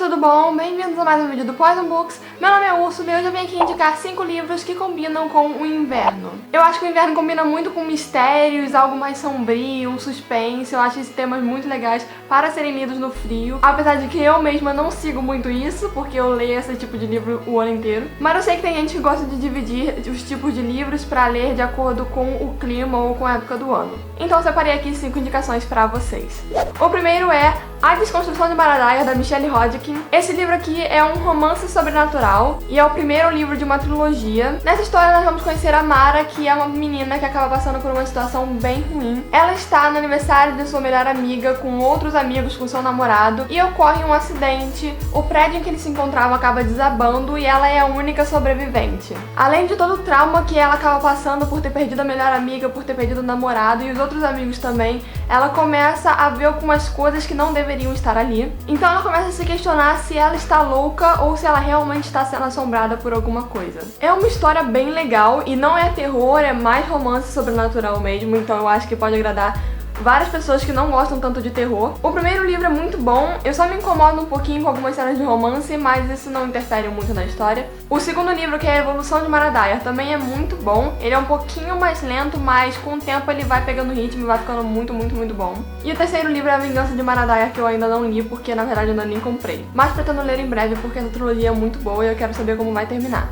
tudo bom? Bem-vindos a mais um vídeo do Poison Books. Meu nome é Úrsula e hoje eu vim aqui indicar 5 livros que combinam com o inverno. Eu acho que o inverno combina muito com mistérios, algo mais sombrio, um suspense. Eu acho esses temas muito legais para serem lidos no frio. Apesar de que eu mesma não sigo muito isso, porque eu leio esse tipo de livro o ano inteiro. Mas eu sei que tem gente que gosta de dividir os tipos de livros para ler de acordo com o clima ou com a época do ano. Então eu separei aqui 5 indicações para vocês. O primeiro é A Desconstrução de Mara-Dyer, da Michelle Hodgkin. Esse livro aqui é um romance sobrenatural e é o primeiro livro de uma trilogia. Nessa história nós vamos conhecer a Mara, que é uma menina que acaba passando por uma situação bem ruim. Ela está no aniversário de sua melhor amiga com outros amigos, com seu namorado, e ocorre um acidente. O prédio em que eles se encontravam acaba desabando e ela é a única sobrevivente. Além de todo o trauma que ela acaba passando por ter perdido a melhor amiga, por ter perdido o namorado e os outros amigos também, ela começa a ver algumas coisas que não deveriam estar ali. Então ela começa a se questionar se ela está louca ou se ela realmente está sendo assombrada por alguma coisa. É uma história bem legal e não é terror, é mais romance sobrenatural mesmo, então eu acho que pode agradar várias pessoas que não gostam tanto de terror. O primeiro livro é muito bom, eu só me incomodo um pouquinho com algumas cenas de romance, mas isso não interfere muito na história. O segundo livro, que é A Evolução de Mara-Dyer, também é muito bom. Ele é um pouquinho mais lento, mas com o tempo ele vai pegando ritmo e vai ficando muito bom. E o terceiro livro é A Vingança de Mara-Dyer, que eu ainda não li, porque na verdade eu ainda nem comprei. Mas pretendo ler em breve, porque essa trilogia é muito boa e eu quero saber como vai terminar.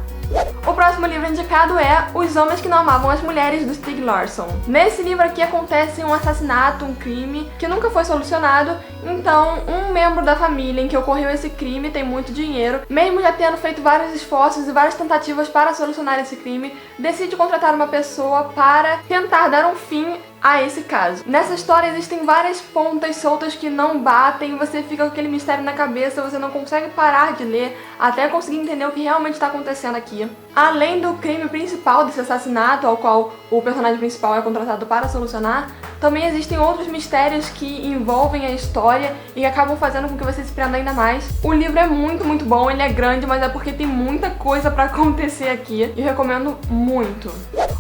O próximo livro indicado é Os Homens que Não Amavam as Mulheres, do Stieg Larsson. Nesse livro aqui acontece um assassinato, um crime que nunca foi solucionado. Então, um membro da família em que ocorreu esse crime tem muito dinheiro, mesmo já tendo feito vários esforços e várias tentativas para solucionar esse crime, decide contratar uma pessoa para tentar dar um fim a esse caso. Nessa história existem várias pontas soltas que não batem, você fica com aquele mistério na cabeça, você não consegue parar de ler até conseguir entender o que realmente está acontecendo aqui. Além do crime principal desse assassinato, ao qual o personagem principal é contratado para solucionar, também existem outros mistérios que envolvem a história e acabam fazendo com que você se prenda ainda mais. O livro é muito bom, ele é grande, mas é porque tem muita coisa para acontecer aqui e eu recomendo muito.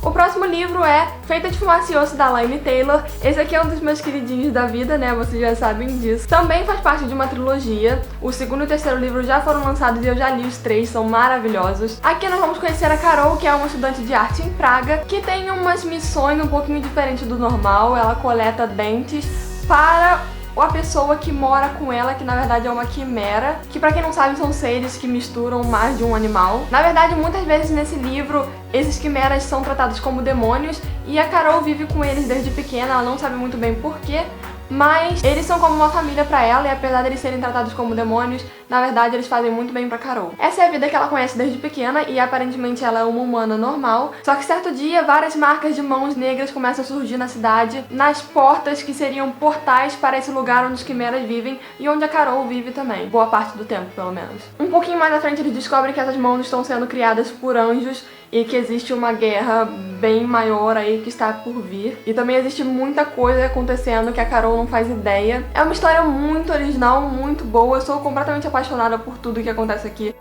O próximo livro é Feita de Fumaça e Osso, da Laini Taylor. Esse aqui é um dos meus queridinhos da vida, né? Vocês já sabem disso. Também faz parte de uma trilogia. O segundo e o terceiro livro já foram lançados e eu já li os 3, são maravilhosos. Aqui nós vamos conhecer a Carol, que é uma estudante de arte em Praga, que tem umas missões um pouquinho diferentes do normal. Ela coleta dentes para a pessoa que mora com ela, que na verdade é uma quimera, que pra quem não sabe são seres que misturam mais de um animal. Na verdade, muitas vezes nesse livro, esses quimeras são tratados como demônios e a Carol vive com eles desde pequena, ela não sabe muito bem porquê, mas eles são como uma família pra ela e apesar de eles serem tratados como demônios, na verdade eles fazem muito bem pra Carol. Essa é a vida que ela conhece desde pequena e aparentemente ela é uma humana normal, só que certo dia várias marcas de mãos negras começam a surgir na cidade, nas portas que seriam portais para esse lugar onde os quimeras vivem e onde a Carol vive também, boa parte do tempo pelo menos. Um pouquinho mais à frente eles descobrem que essas mãos estão sendo criadas por anjos e que existe uma guerra bem maior aí que está por vir. E também existe muita coisa acontecendo que a Carol não faz ideia. É uma história muito original, muito boa. Eu sou completamente apaixonada por tudo que acontece aqui.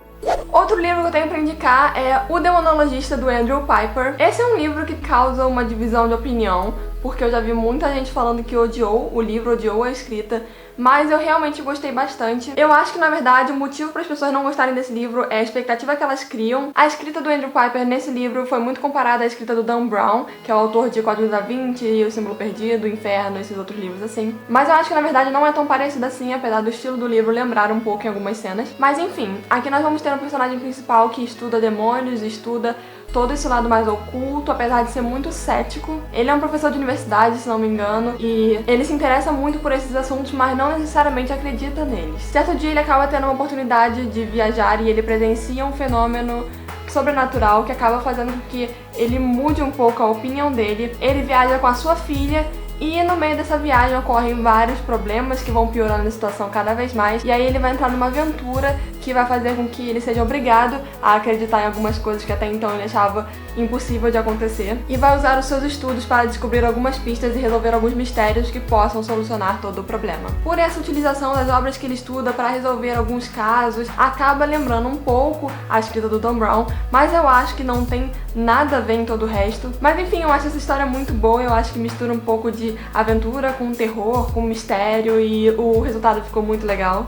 Outro livro que eu tenho pra indicar é O Demonologista, do Andrew Piper. Esse é um livro que causa uma divisão de opinião, porque eu já vi muita gente falando que odiou o livro, odiou a escrita, mas eu realmente gostei bastante. Eu acho que, na verdade, o motivo para as pessoas não gostarem desse livro é a expectativa que elas criam. A escrita do Andrew Piper nesse livro foi muito comparada à escrita do Dan Brown, que é o autor de Código da Vinci, O Símbolo Perdido, O Inferno, esses outros livros assim. Mas eu acho que, na verdade, não é tão parecida assim, apesar do estilo do livro lembrar um pouco em algumas cenas. Mas, enfim, aqui nós vamos ter um personagem principal que estuda demônios, estuda todo esse lado mais oculto, apesar de ser muito cético. Ele é um professor de universidade, se não me engano, e ele se interessa muito por esses assuntos, mas não necessariamente acredita neles. Certo dia ele acaba tendo uma oportunidade de viajar e ele presencia um fenômeno sobrenatural que acaba fazendo com que ele mude um pouco a opinião dele. Ele viaja com a sua filha e no meio dessa viagem ocorrem vários problemas que vão piorando a situação cada vez mais. E aí ele vai entrar numa aventura que vai fazer com que ele seja obrigado a acreditar em algumas coisas que até então ele achava impossível de acontecer. E vai usar os seus estudos para descobrir algumas pistas e resolver alguns mistérios que possam solucionar todo o problema. Por essa utilização das obras que ele estuda para resolver alguns casos, acaba lembrando um pouco a escrita do Dan Brown, mas eu acho que não tem nada a ver em todo o resto. Mas enfim, eu acho essa história muito boa, eu acho que mistura um pouco de aventura com terror, com mistério e o resultado ficou muito legal.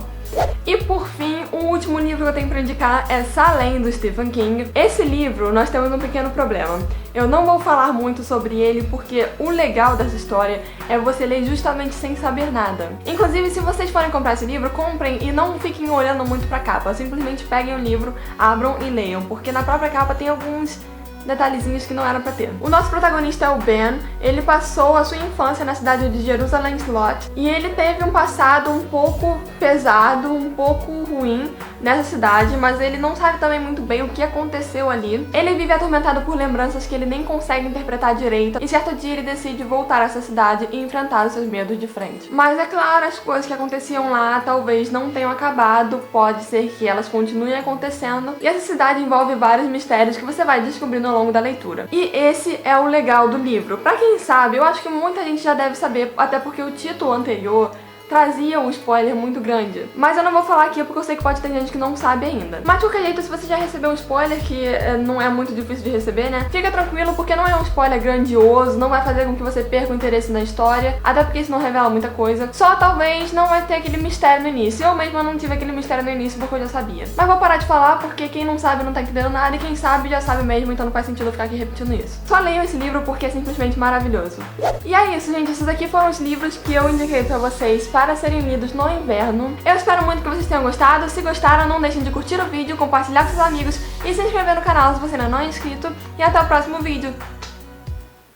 E por fim, o último livro que eu tenho pra indicar é Salem, do Stephen King. Esse livro, nós temos um pequeno problema. Eu não vou falar muito sobre ele porque o legal dessa história é você ler justamente sem saber nada. Inclusive, se vocês forem comprar esse livro, comprem e não fiquem olhando muito pra capa. Simplesmente peguem o livro, abram e leiam, porque na própria capa tem alguns detalhezinhos que não eram pra ter. O nosso protagonista é o Ben. Ele passou a sua infância na cidade de Jerusalém Slot e ele teve um passado um pouco pesado, um pouco ruim nessa cidade, mas ele não sabe também muito bem o que aconteceu ali. Ele vive atormentado por lembranças que ele nem consegue interpretar direito e certo dia ele decide voltar a essa cidade e enfrentar os seus medos de frente. Mas é claro, as coisas que aconteciam lá talvez não tenham acabado, pode ser que elas continuem acontecendo e essa cidade envolve vários mistérios que você vai descobrindo ao longo da leitura. E esse é o legal do livro. Pra quem sabe, eu acho que muita gente já deve saber, até porque o título anterior trazia um spoiler muito grande. Mas eu não vou falar aqui porque eu sei que pode ter gente que não sabe ainda. Mas de qualquer jeito, se você já recebeu um spoiler, que não é muito difícil de receber, né? Fica tranquilo porque não é um spoiler grandioso, não vai fazer com que você perca o interesse na história, até porque isso não revela muita coisa. Só talvez não vai ter aquele mistério no início. Eu mesma não tive aquele mistério no início porque eu já sabia. Mas vou parar de falar porque quem não sabe não tá entendendo nada e quem sabe já sabe mesmo, então não faz sentido eu ficar aqui repetindo isso. Só leiam esse livro porque é simplesmente maravilhoso. E é isso, gente. Esses aqui foram os livros que eu indiquei pra vocês para serem lidos no inverno. Eu espero muito que vocês tenham gostado. Se gostaram, não deixem de curtir o vídeo, compartilhar com seus amigos e se inscrever no canal se você ainda não é inscrito. E até o próximo vídeo.